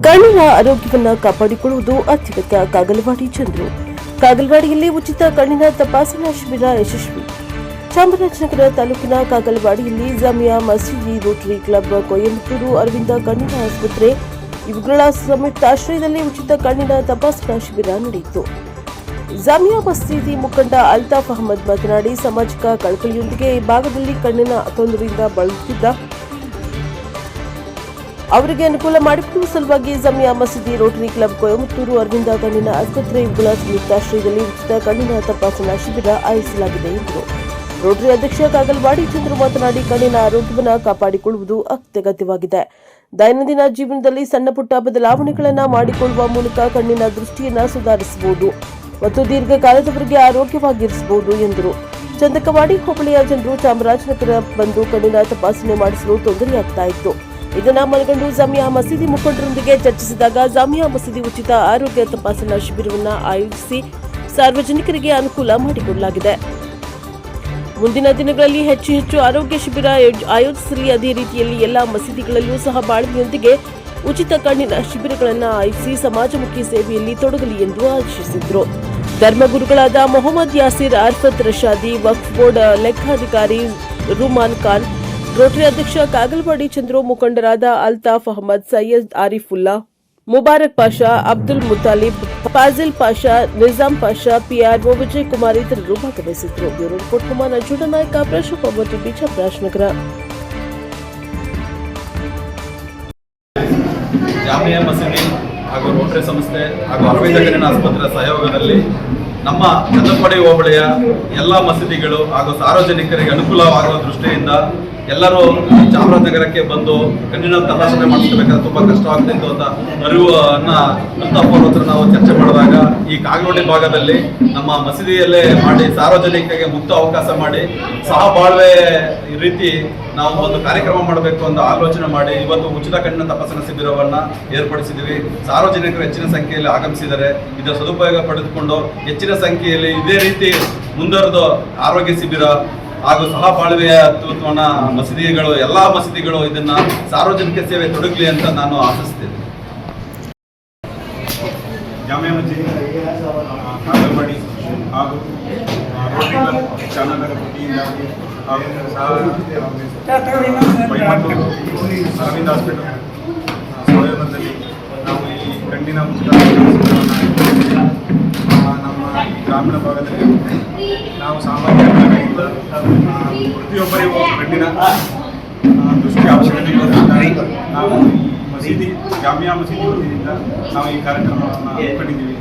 ಕಣ್ಣಿನ ಆರೋಗ್ಯವನ್ನು ಕಾಪಾಡಿಕೊಳ್ಳುವುದು ಅತ್ಯಗತ್ಯ. ಕಾಗಲವಾಡಿ ಚಂದ್ರು. ಕಾಗಲವಾಡಿಯಲ್ಲಿ ಉಚಿತ ಕಣ್ಣಿನ ತಪಾಸಣಾ ಶಿಬಿರ ಯಶಸ್ವಿ. ಚಾಮರಾಜನಗರ ತಾಲೂಕಿನ ಕಾಗಲವಾಡಿಯಲ್ಲಿ ಜಾಮಿಯಾ ಮಸೀದಿ, ರೋಟರಿ ಕ್ಲಬ್, ಕೊಯಮತ್ತೂರು ಅರವಿಂದ ಕಣ್ಣಿನ ಆಸ್ಪತ್ರೆ ಇವುಗಳ ಸಂಯುಕ್ತ ಆಶ್ರಯದಲ್ಲಿ ಉಚಿತ ಕಣ್ಣಿನ ತಪಾಸಣಾ ಶಿಬಿರ ನಡೆಯಿತು. ಜಾಮಿಯಾ ಮಸೀದಿ ಮುಖಂಡ ಅಲ್ತಾಫ್ ಅಹಮದ್ ಮಾತನಾಡಿ, ಸಾಮಾಜಿಕ ಕಳಕಳಿಯೊಂದಿಗೆ ಈ ಭಾಗದಲ್ಲಿ ಕಣ್ಣಿನ ತೊಂದರೆಯಿಂದ ಬಳಲುತ್ತಿದ್ದ ಅವರಿಗೆ ಅನುಕೂಲ ಮಾಡಿಕೊಡುವ ಸಲುವಾಗಿ ಜಾಮಿಯಾ ಮಸೀದಿ, ರೋಟರಿ ಕ್ಲಬ್, ಕೊಯಮತ್ತೂರು ಅರವಿಂದ ಕಣ್ಣಿನ ಆಸ್ಪತ್ರೆ ಇವುಗಳ ಸಂಯುಕ್ತಾಶ್ರಯದಲ್ಲಿ ಉಚಿತ ಕಣ್ಣಿನ ತಪಾಸಣಾ ಶಿಬಿರ ಆಯೋಜಿಸಲಾಗಿದೆ ಎಂದರು. ರೋಟರಿ ಅಧ್ಯಕ್ಷ ಕಾಗಲವಾಡಿ ಚಂದ್ರು ಮಾತನಾಡಿ, ಕಣ್ಣಿನ ಆರೋಗ್ಯವನ್ನು ಕಾಪಾಡಿಕೊಳ್ಳುವುದು ಅತ್ಯಗತ್ಯವಾಗಿದೆ. ದೈನಂದಿನ ಜೀವನದಲ್ಲಿ ಸಣ್ಣ ಪುಟ್ಟ ಬದಲಾವಣೆಗಳನ್ನು ಮಾಡಿಕೊಳ್ಳುವ ಮೂಲಕ ಕಣ್ಣಿನ ದೃಷ್ಟಿಯನ್ನು ಸುಧಾರಿಸಬಹುದು ಮತ್ತು ದೀರ್ಘಕಾಲದವರೆಗೆ ಆರೋಗ್ಯವಾಗಿರಿಸಬಹುದು ಎಂದರು. ಚಂದಕವಾಡಿ ಹೋಬಳಿಯ ಜನರು ಚಾಮರಾಜನಗರ ಬಂದು ಕಣ್ಣಿನ ತಪಾಸಣೆ ಮಾಡಿಸಲು ತೊಂದರೆಯಾಗ್ತಾ ಇತ್ತು. ಇದನ್ನು ಮನಗಂಡು ಜಾಮಿಯಾ ಮಸೀದಿ ಮುಖಂಡರೊಂದಿಗೆ ಚರ್ಚಿಸಿದಾಗ ಜಾಮಿಯಾ ಮಸೀದಿ ಉಚಿತ ಆರೋಗ್ಯ ತಪಾಸಣಾ ಶಿಬಿರವನ್ನು ಆಯೋಜಿಸಿ ಸಾರ್ವಜನಿಕರಿಗೆ ಅನುಕೂಲ ಮಾಡಿಕೊಡಲಾಗಿದೆ. ಮುಂದಿನ ದಿನಗಳಲ್ಲಿ ಹೆಚ್ಚು ಹೆಚ್ಚು ಆರೋಗ್ಯ ಶಿಬಿರ ಆಯೋಜಿಸಲಿ. ಅದೇ ರೀತಿಯಲ್ಲಿ ಎಲ್ಲಾ ಮಸೀದಿಗಳಲ್ಲೂ ಸಹ ಬಾಳ್ವೆಯೊಂದಿಗೆ ಉಚಿತ ಕಣ್ಣಿನ ಶಿಬಿರಗಳನ್ನು ಆಯೋಜಿಸಿ ಸಮಾಜಮುಖಿ ಸೇವೆಯಲ್ಲಿ ತೊಡಗಲಿ ಎಂದು ಆದೇಶಿಸಿದರು. ಧರ್ಮಗುರುಗಳಾದ ಮೊಹಮ್ಮದ್ ಯಾಸಿರ್ ಅರ್ಫತ್ ರಶಾದಿ, ವಕ್ಫ್ ಬೋರ್ಡ್ ಲೆಕ್ಕಾಧಿಕಾರಿ ರುಮಾನ್ ಖಾನ್, ರೋಟರಿ ಅಧ್ಯಕ್ಷ ಕಾಗಲವಾಡಿ ಚಂದ್ರು, ಮುಖಂಡರಾದ ಅಲ್ತಾಫ್ ಅಹಮದ್, ಸೈಯದ್ ಆರಿಫುಲ್ಲಾ, ಮುಬಾರಕ್ ಪಾಷಾ, ಅಬ್ದುಲ್ ಮುತಾಲಿಬ್, ಫಾಜಿಲ್ ಪಾಷಾ, ನಿಜಾಂ ಪಾಷಾ, ಪಿಆರ್ಒ ವಿಜಯ್ ಕುಮಾರ್ ಇತರರು ಭಾಗವಹಿಸಿದ್ದರು. ಬ್ಯೂರೋ ರಿಪೋರ್ಟ್ ಕುಮಾರ್ ಅಜುಡ ನಾಯಕ, ಪ್ರಶೋಭ ಟಿವಿ, ಚಾಮರಾಜನಗರ. ಜಾಮಿಯಾ ಮಸೀದಿ ಹಾಗೂ ರೋಟರಿ ಸಂಸ್ಥೆ ಹಾಗೂ ಅರವಿಂದ ಕಣ್ಣಿನ ಆಸ್ಪತ್ರೆ ಸಹಯೋಗದಲ್ಲಿ ನಮ್ಮ ಚಂದಕವಾಡಿ ಹೋಬಳಿಯ ಎಲ್ಲ ಮಸೀದಿಗಳು ಹಾಗೂ ಸಾರ್ವಜನಿಕರಿಗೆ ಅನುಕೂಲವಾಗುವ ದೃಷ್ಟಿಯಿಂದ ಎಲ್ಲರೂ ಚಾಮರಾಜನಗರಕ್ಕೆ ಬಂದು ಕಣ್ಣಿನ ತಪಾಸಣೆ ಮಾಡಿಸಬೇಕಾದ್ರೆ ತುಂಬ ಕಷ್ಟವಾಗ್ತಿತ್ತು ಅಂತ ಅರಿವನ್ನು ಹತ್ರ ನಾವು ಚರ್ಚೆ ಮಾಡಿದಾಗ ಈ ಕಾಗಲವಾಡಿ ಭಾಗದಲ್ಲಿ ನಮ್ಮ ಮಸೀದಿಯಲ್ಲೇ ಮಾಡಿ ಸಾರ್ವಜನಿಕರಿಗೆ ಮುಕ್ತ ಅವಕಾಶ ಮಾಡಿ ಸಹಬಾಳ್ವೆ ರೀತಿ ನಾವು ಒಂದು ಕಾರ್ಯಕ್ರಮ ಮಾಡಬೇಕು ಅಂತ ಆಲೋಚನೆ ಮಾಡಿ ಇವತ್ತು ಉಚಿತ ಕಣ್ಣಿನ ತಪಾಸಣಾ ಶಿಬಿರವನ್ನು ಏರ್ಪಡಿಸಿದ್ದೀವಿ. ಸಾರ್ವಜನಿಕರು ಹೆಚ್ಚಿನ ಸಂಖ್ಯೆಯಲ್ಲಿ ಆಗಮಿಸಿದ್ದಾರೆ. ಇದರ ಸದುಪಯೋಗ ಪಡೆದುಕೊಂಡು ಹೆಚ್ಚಿನ ಸಂಖ್ಯೆಯಲ್ಲಿ ಇದೇ ರೀತಿ ಮುಂದುವರೆದು ಆರೋಗ್ಯ ಶಿಬಿರ ಹಾಗೂ ಸಹಬಾಳ್ವೆಯ ಅತ್ಯುತ್ತಮ ಮಸೀದಿಗಳು ಎಲ್ಲ ಮಸೀದಿಗಳು ಇದನ್ನ ಸಾರ್ವಜನಿಕ ಸೇವೆ ತೊಡಗಲಿ ಅಂತ ನಾನು ಆಶಿಸ್ತೇನೆ. ಜಾಮಿಯಾ ಮಸೀದಿ ಕಾಗಲವಾಡಿ ಹಾಗೂ ರೋಟರಿ ಕ್ಲಬ್ ಚಾಮರಾಜನಗರ ವತಿಯಿಂದಾಗಿ ಹಾಗೂ ಕೊಯಮತ್ತೂರು ಅರವಿಂದ ಹಾಸ್ಪಿಟಲ್ ಸಹಯೋಗದಲ್ಲಿ ನಾವು ಈ ಕಣ್ಣಿನ ಉಚಿತ ನಮ್ಮ ಗ್ರಾಮೀಣ ಭಾಗದಲ್ಲಿ ನಾವು ಸಾಮಾನ್ಯದಿಂದ ಪ್ರತಿಯೊಬ್ಬರಿಗೂ ಕಣ್ಣಿನ ದೃಷ್ಟಿ ಅವಶ್ಯಕತೆ ಇರೋದ್ರಿಂದ ನಾವು ಈ ಮಸೀದಿ ಜಾಮಿಯಾ ಮಸೀದಿ ವತಿಯಿಂದ ನಾವು ಈ ಕಾರ್ಯಕ್ರಮವನ್ನು ಹಮ್ಮಿಕೊಂಡಿದ್ದೀವಿ.